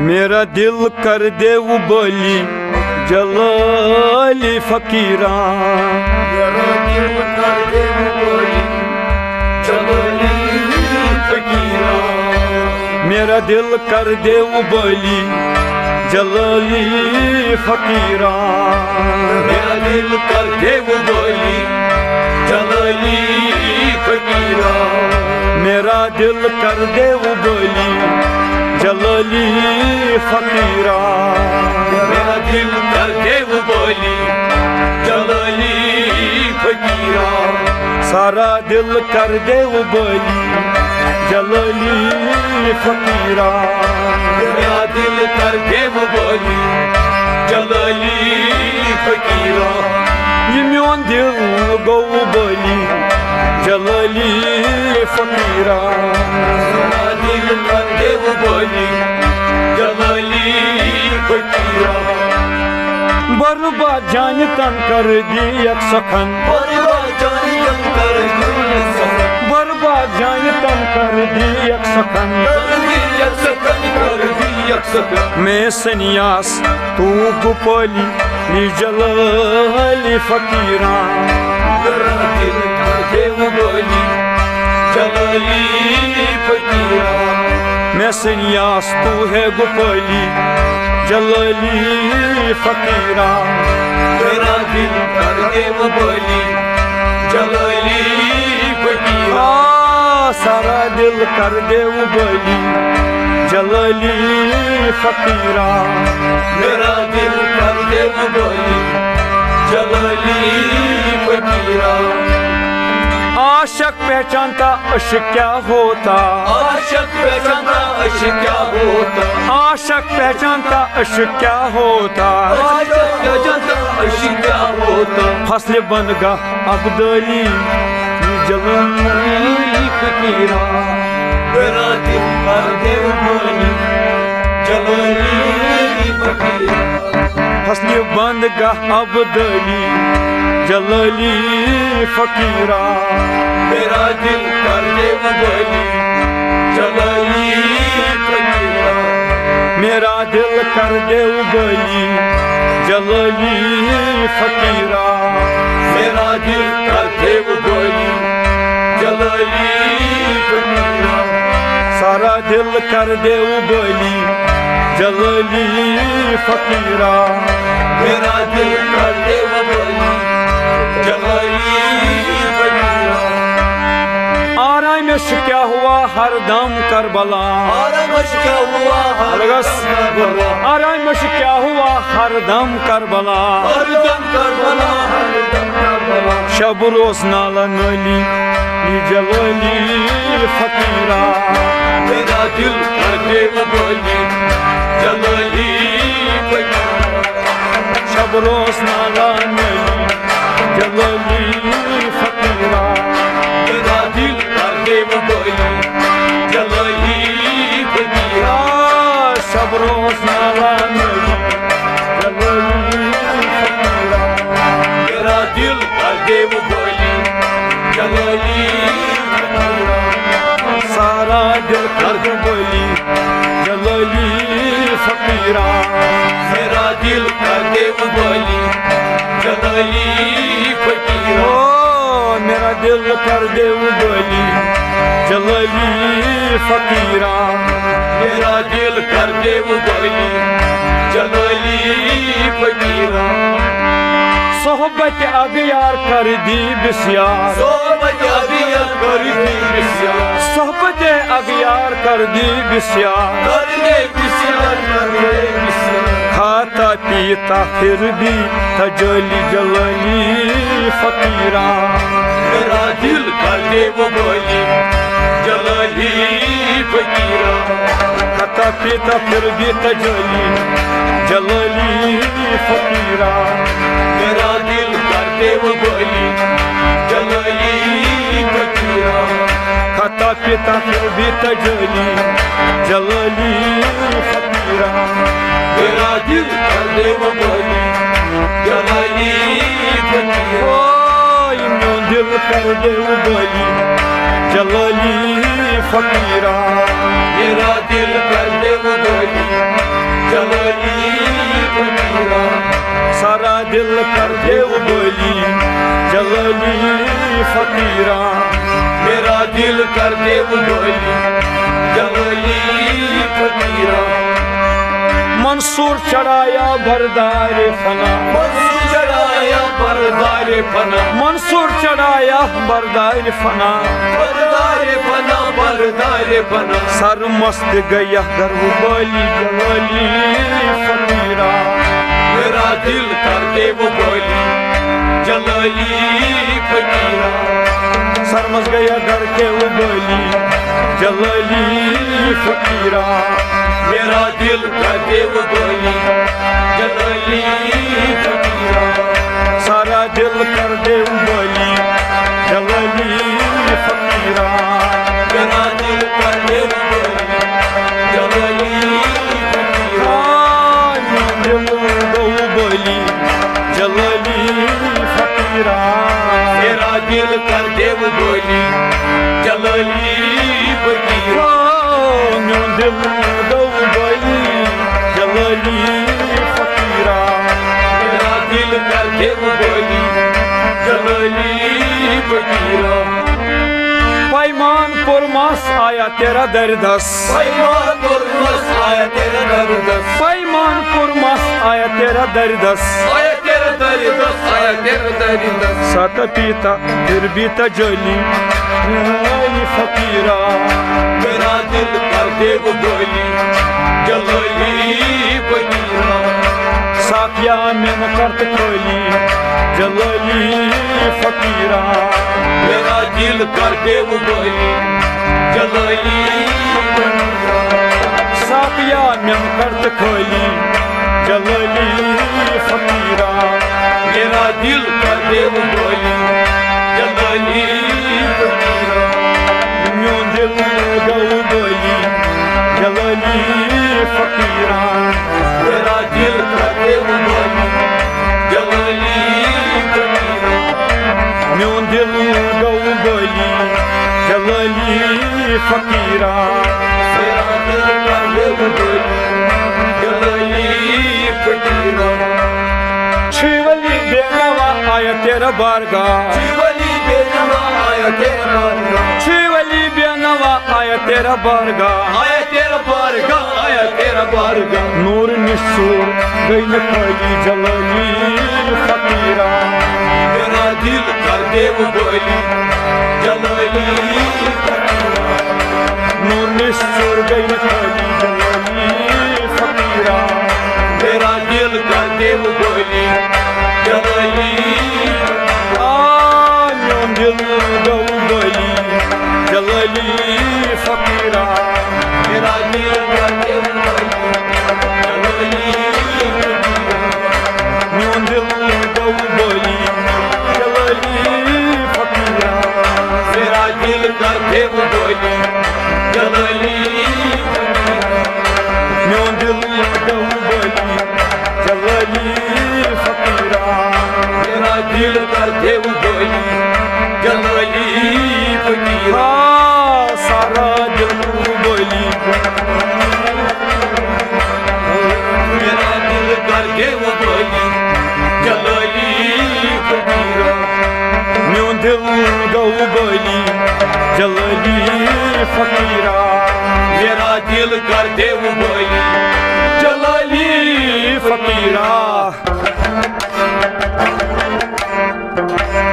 میرا دل کر دے وہ بولی جلالی فقیران، میرا دل کر دے وہ بولی جلالی فقیران، میرا دل کر دے وہ بولی جلالی فقیران، میرا دل کر دے وہ بولی جلالی فقیران، میرا دل کر دے وہ بولی جلالی فقیران، میرا دل کر دے وہ بولی جلالی فقیران، سارا دل کر دے وہ بولی جلالی فقیران، میرا دل کر دے وہ بولی جلالی فقیران، یہ میون دل گو بولی جلالی فقیران، میرا دل کر دے وہ بولی جلالی فقیران، برباد جان تن کر دی یک سخن، برباد جان تن کر دی یک سخن، برباد جان تن کر دی یک سخن، میں سنیاس تو گپولی لی جلالی فقیران، میرا دل کر دے وہ بولی جلالی فقیران، میں سنیاس تو ہے گپولی جلالی فقیران، میرا دل کر دے وہ بولی جلالی فقیران، سارا دل کر دے وہ بولی جلالی فقیران، میرا دل کر دے وہ بولی جلالی فقیران، عاشق پہچانتا عشق کیا ہوتا، عاشق پہچانتا عشق کیا ہوتا، عاشق پہچانتا عشق کیا ہوتا، عاشق پہچانتا عشق کیا ہوتا، فصل بن گا عبدالی جلالی فقیران، میرا دل کر دے وہ بولی جلالی فقیران، فصل بن گا عبدالی جلالی فقیران، میرا دل کر دے وہ بولی جلالی فقیران، میرا دل کر دے وہ بولی جلالی فقیران، میرا دل کر دے وہ بولی جلالی فقیران، سارا دل کر دے وہ بولی جلالی فقیران، میرا دل کر دے وہ بولی جلالی فقیران، آرامش کیا ہوا ہر دم کربلا، آرامش کیا ہوا ہر دم کربلا، آرامش کیا ہوا ہر دم کربلا، ہر دم کربلا، ہر دم کربلا، شب روز نالا نالی جلالی فقیران، میرا دل کر دے وہ بولی جلالی فقیران، شب روز نالا نالی جلالی فقیران، میرا دل کر دے وہ بولی جلالی فقیران، شب روز نالا نالی جلالی فقیران، میرا دل کر دے وہ بولی جلالی فقیران، سارا دل کر دے بولی جلالی فقیران، میرا دل کر دے وہ بولی جلالی فقیران، او میرا دل کر دے وہ بولی جلالی فقیران، میرا دل کر دے وہ بولی جلالی فقیران، صحبت اغیار کر دی بسیار، صحبت اغیار کر دی بسیار، صحبت اغیار کر دی بسیار، کر دے بسیار، کر دے بسیار، کھاتا پیتا پھر بھی تجلی جلالی فقیران، میرا دل کر دے وہ بولی جلالی فقیران، کھاتا پیتا پھر بھی تجلی جلالی فقیران، میرا دل کر دے وہ بولی جلالی فقیران، کھاتا پیتا پھر بھی تجلی جلالی فقیران، میرا دل کر دے وہ بولی جلالی فقیران، میون دل کر دے وہ بولی جلالی فقیران، میرا دل کر دے وہ بولی دل کر دے بولی جلالی فقیرا میرا دل کر دے بولی جلالی فقیرا منصور چڑھایا بردار فنا منصور چڑھایا بردار فنا منصور چڑھایا بردار فنا بردار فنا بردار فنا سر مست گیا گرو بالی جلالی فقیرا میرا دل کر دے بولی جلالی فقیرا سر مس گیا گھر کے وہ بالی جلالی فقیرا میرا دل کر دے بولی جلالی فقیرا سارا دل کر دے بالی جلالی فقیرا میرا دل کر دے بولی جلالی فقیرا دل دو بالی جلالی فقیرا میرا دل کر دے بولی جلالی فقیرا دل دو بالی جلالی فقیرا میرا دل کر دے بولی جلالی فقیرا پیمان پرماس آیا تیرا دردس پیمان پرماس آیا تیرا دردس پیمان پرماس آیا تیرا دردس آیا تیرا دردس آیا تیرا دردس ساتا پیتا پھر بیتا جلی جلالی فقیرا میرا دل کر دے بولی جلالی فقیرا ساقیا من کرت کھولی جلالی فقیرا میرا دل کر دے بولی جلالی فقیرا ساقیا من کرت کھولی جلالی فقیرا میرا دل کر دے بولی جلالی فقیرا میون دل گو بالی جلالی فقیرا میرا دل کر دے بولی جلالی فقیرا میون دل گو بالی جلالی فقیرا میرا دل کر دے بولی جلالی فقیرا چھولی بے نوا آیا تیرا بارگاہ شیولی بے نوا آیا تیرا بارگاہ چھولی بے نوا آیا تیرا بارگاہ آیا تیرا بارگاہ آیا تیرا بارگاہ نور نسور گئی نکھالی جلالی فقیرا میرا دل کر دے بولی جلالی فقیرا نور نسور گئی نکھالی جلالی فقیرا میرا دل کر دے بولی جلالی میون دل گو بالی جلالی فقیرا میرا دل کر دے بولی جلالی میون دل گو بالی جلالی فقیرا میرا دل کر دے بولی جلالی میون دل گو بالی جلالی فقیرا میرا دل کر دے بولی جلالی فقیرا سارا دل بالی میرا دل کر دے بولی جلالی فقیرا میون دل گو بالی جلالی فقیرا میرا دل کر دے بولی